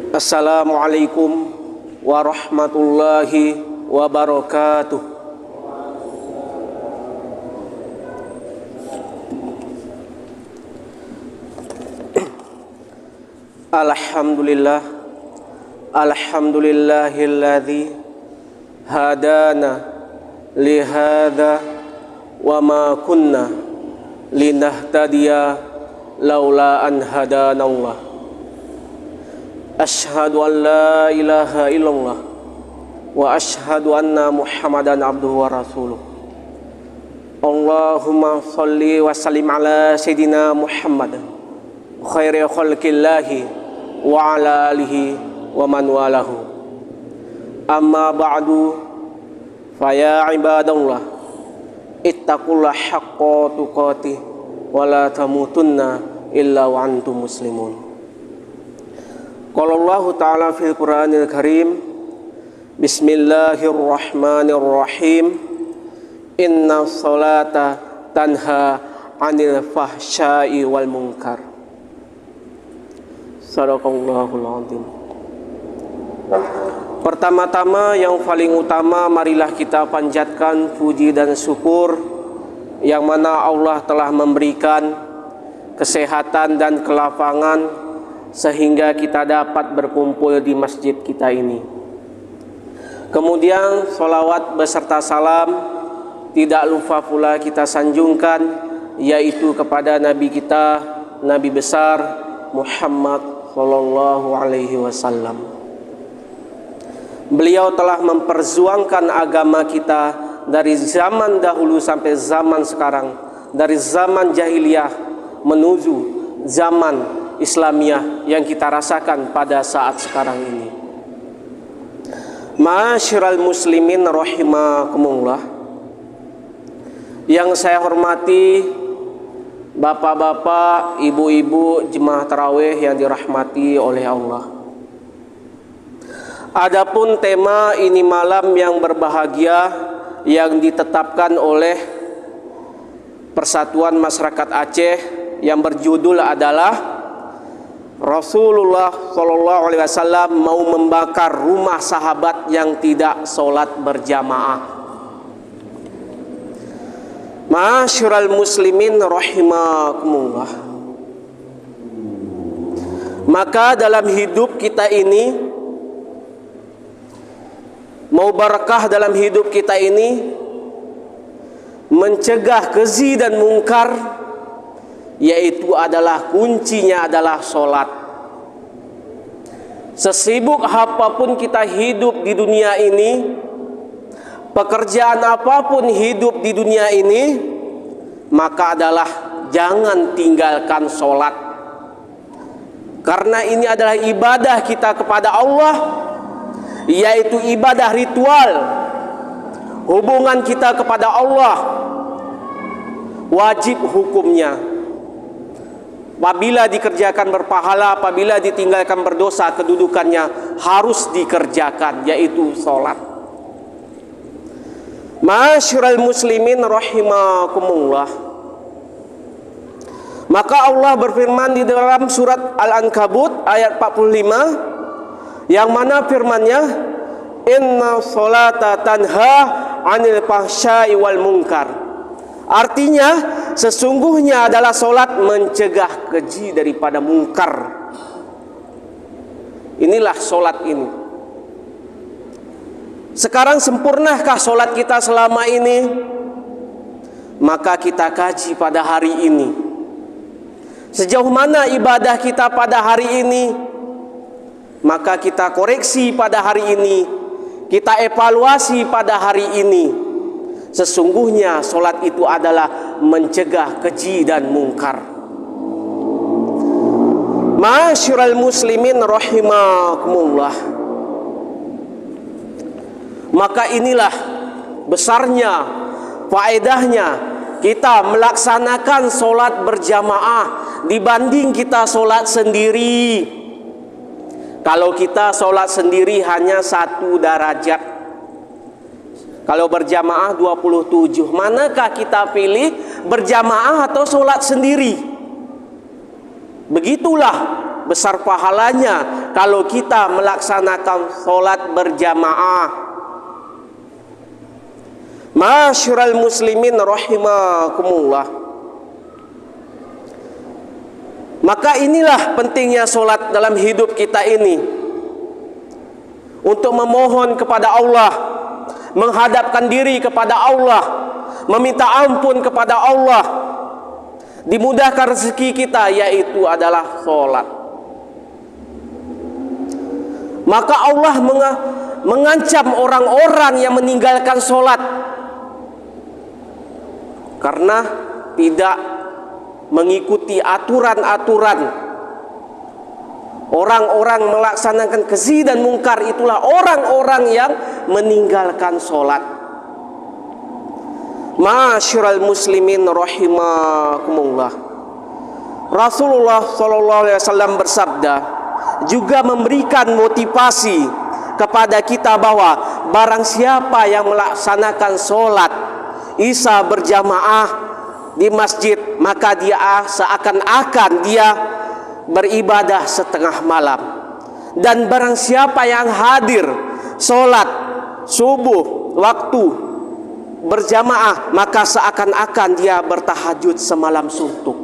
Assalamualaikum warahmatullahi wabarakatuh. Alhamdulillah, alhamdulillahilladzi hadana lihada wa ma kunna linahtadiya laula an hadanallah. Asyhadu an la ilaha illallah wa asyhadu anna Muhammadan abduhu wa rasuluh. Allahumma shalli wa sallim ala sayyidina Muhammad khairi khalqillahi wa ala alihi wa man walahu. Amma ba'du, fa ya ibadallah ittaqullaha haqqa tuqatih wa la tamutunna illa wa antum muslimun. Qala Allah Ta'ala fil Qur'anil Karim, Bismillahirrahmanirrahim, Inna sholata tanha 'anil fahsya'i wal munkar. Sadaqallahul azim. Pertama-tama yang paling utama, marilah kita panjatkan puji dan syukur yang mana Allah telah memberikan kesehatan dan kelapangan sehingga kita dapat berkumpul di masjid kita ini. Kemudian salawat beserta salam tidak lupa pula kita sanjungkan, yaitu kepada Nabi kita, Nabi besar Muhammad sallallahu alaihi wasallam. Beliau telah memperjuangkan agama kita dari zaman dahulu sampai zaman sekarang, dari zaman jahiliyah menuju zaman Islamiyah yang kita rasakan pada saat sekarang ini. Ma'asyiral muslimin rahimakumullah, yang saya hormati bapak-bapak, ibu-ibu jemaah tarawih yang dirahmati oleh Allah. Adapun tema ini malam yang berbahagia yang ditetapkan oleh Persatuan Masyarakat Aceh yang berjudul adalah Rasulullah Shallallahu Alaihi Wasallam mau membakar rumah sahabat yang tidak sholat berjamaah. Ma'asyiral muslimin rahimakumullah. Maka dalam hidup kita ini, mau barakah dalam hidup kita ini, mencegah keji dan mungkar, yaitu adalah kuncinya adalah sholat. Sesibuk apapun kita hidup di dunia ini, pekerjaan apapun hidup di dunia ini, maka adalah jangan tinggalkan sholat. Karena ini adalah ibadah kita kepada Allah, yaitu ibadah ritual. Hubungan kita kepada Allah wajib hukumnya. Apabila dikerjakan berpahala, apabila ditinggalkan berdosa, kedudukannya harus dikerjakan, yaitu sholat. Ma'asyiral muslimin rahimakumullah. Maka Allah berfirman di dalam surat Al-Ankabut ayat 45, yang mana firman-Nya, Inna sholata tanha 'anil fahsya'i wal munkar. Artinya, sesungguhnya adalah solat mencegah keji daripada mungkar. Inilah solat ini. Sekarang sempurnakah solat kita selama ini? Maka kita kaji pada hari ini. Sejauh mana ibadah kita pada hari ini? Maka kita koreksi pada hari ini. Kita evaluasi pada hari ini. Sesungguhnya solat itu adalah mencegah keji dan mungkar. Ma'asyiral muslimin rahimakumullah. Maka inilah besarnya, faedahnya kita melaksanakan solat berjamaah dibanding kita solat sendiri. Kalau kita solat sendiri hanya 1 derajat, kalau berjamaah 27. Manakah kita pilih, berjamaah atau sholat sendiri? Begitulah besar pahalanya kalau kita melaksanakan sholat berjamaah. Ma'asyiral muslimin rahimakumullah. Maka inilah pentingnya sholat dalam hidup kita ini, untuk memohon kepada Allah, menghadapkan diri kepada Allah, meminta ampun kepada Allah, dimudahkan rezeki kita, yaitu adalah sholat. Maka Allah mengancam orang-orang yang meninggalkan sholat karena tidak mengikuti aturan-aturan. Orang-orang melaksanakan keji dan mungkar, itulah orang-orang yang meninggalkan sholat. Ma'asyiral muslimin rahimakumullah. Rasulullah SAW bersabda, juga memberikan motivasi kepada kita bahwa barang siapa yang melaksanakan sholat isya berjamaah di masjid, maka dia seakan-akan dia beribadah setengah malam. Dan barang siapa yang hadir sholat subuh waktu berjamaah, maka seakan-akan dia bertahajud semalam suntuk.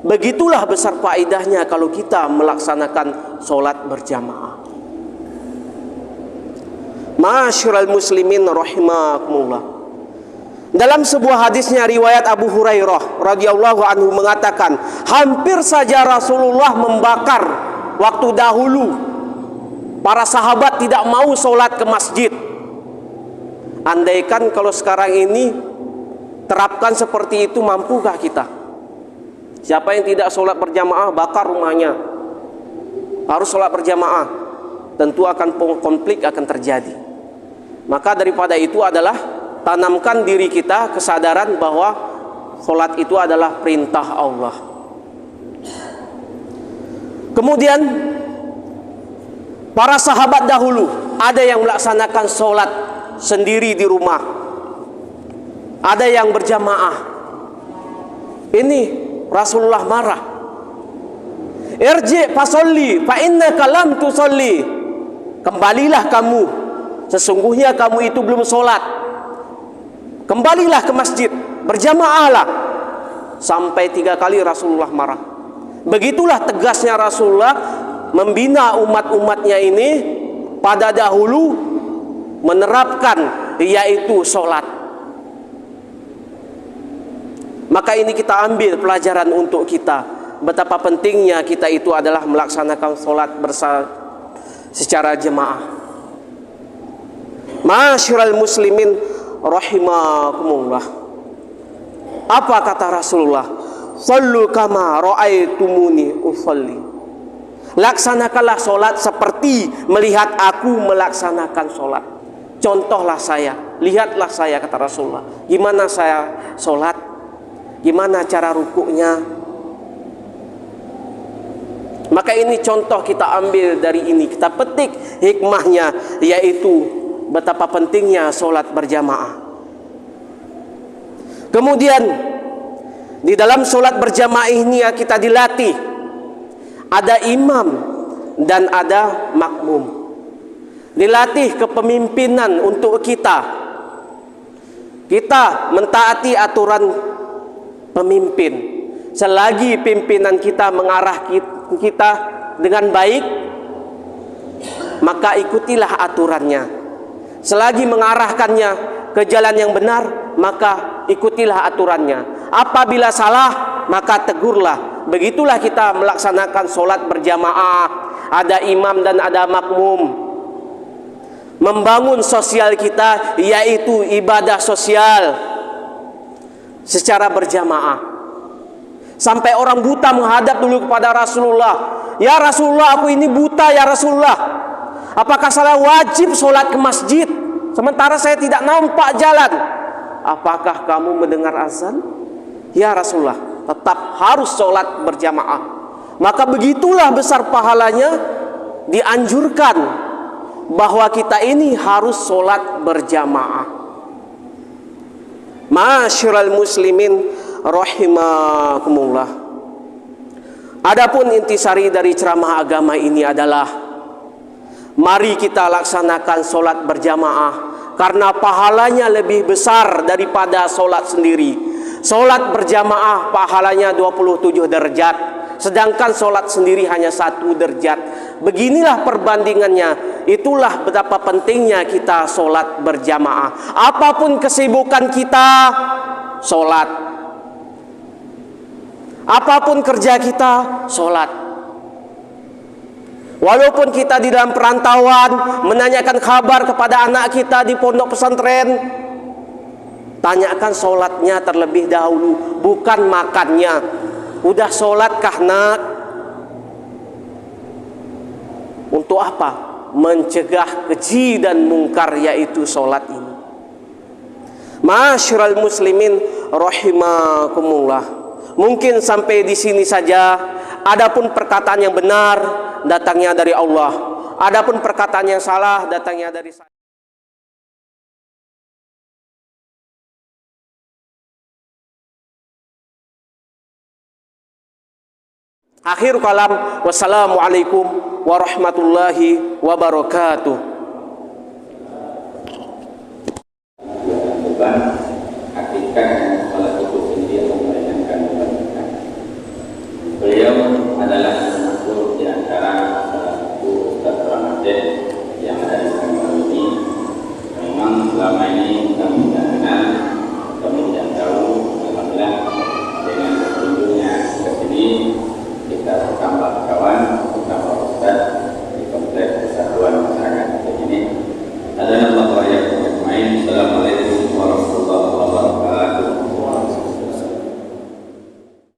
Begitulah besar faedahnya kalau kita melaksanakan sholat berjamaah. Ma'asyiral muslimin rahimakumullah. Dalam sebuah hadisnya riwayat Abu Hurairah radhiyallahu anhu mengatakan, hampir saja Rasulullah membakar waktu dahulu. Para sahabat tidak mau sholat ke masjid. Andaikan kalau sekarang ini terapkan seperti itu, mampukah kita? Siapa yang tidak sholat berjamaah, bakar rumahnya. Harus sholat berjamaah. Tentu akan konflik akan terjadi. Maka daripada itu adalah tanamkan diri kita kesadaran bahwa sholat itu adalah perintah Allah. Kemudian para sahabat dahulu ada yang melaksanakan sholat sendiri di rumah, ada yang berjamaah. Ini Rasulullah marah. Irji fasolli fa innaka lam tusolli. Kembalilah kamu, sesungguhnya kamu itu belum sholat. Kembalilah ke masjid, berjamaahlah. Sampai 3 kali Rasulullah marah. Begitulah tegasnya Rasulullah membina umat-umatnya ini pada dahulu menerapkan, yaitu sholat. Maka ini kita ambil pelajaran untuk kita, betapa pentingnya kita itu adalah melaksanakan sholat secara jemaah. Ma'asyiral muslimin rahimakumullah. Apa kata Rasulullah? Sallu kama ra'aitumuni usalli. Laksanakanlah sholat seperti melihat aku melaksanakan sholat. Contohlah saya, lihatlah saya, kata Rasulullah. Gimana saya sholat? Gimana cara rukuknya? Maka ini contoh kita ambil dari ini, kita petik hikmahnya, yaitu betapa pentingnya sholat berjamaah. Kemudian di dalam sholat berjamaah ini kita dilatih, ada imam dan ada makmum. Dilatih kepemimpinan untuk kita. Kita mentaati aturan pemimpin. Selagi pimpinan kita mengarah kita dengan baik, maka ikutilah aturannya. Selagi mengarahkannya ke jalan yang benar, maka ikutilah aturannya. Apabila salah, maka tegurlah. Begitulah kita melaksanakan sholat berjamaah. Ada imam dan ada makmum. Membangun sosial kita, yaitu ibadah sosial secara berjamaah. Sampai orang buta menghadap dulu kepada Rasulullah. Ya Rasulullah, aku ini buta ya Rasulullah. Apakah saya wajib sholat ke masjid sementara saya tidak nampak jalan? Apakah kamu mendengar azan? Ya Rasulullah, tetap harus sholat berjamaah. Maka begitulah besar pahalanya, dianjurkan bahwa kita ini harus sholat berjamaah. Ma'asyiral muslimin rahimakumullah. Adapun intisari dari ceramah agama ini adalah mari kita laksanakan solat berjamaah, karena pahalanya lebih besar daripada solat sendiri. Solat berjamaah pahalanya 27 derajat, sedangkan solat sendiri hanya 1 derajat. Beginilah perbandingannya. Itulah betapa pentingnya kita solat berjamaah. Apapun kesibukan kita, solat. Apapun kerja kita, solat. Walaupun kita di dalam perantauan, menanyakan kabar kepada anak kita di pondok pesantren, tanyakan solatnya terlebih dahulu, bukan makannya. Udah solatkah nak? Untuk apa? Mencegah keji dan mungkar, yaitu solat ini. Ma'asyiral muslimin rahimakumullah. Mungkin sampai di sini saja. Adapun perkataan yang benar datangnya dari Allah. Adapun perkataan yang salah datangnya dari saya. Akhir kalam, wassalamualaikum warahmatullahi wabarakatuh. Bukan hakikat salah satu sendiri yang meringankan beban kita. Beliau adalah termasuk di antara salah satu Ustaz Ramadan yang ada di Kalimantan ini. Memang selama ini kami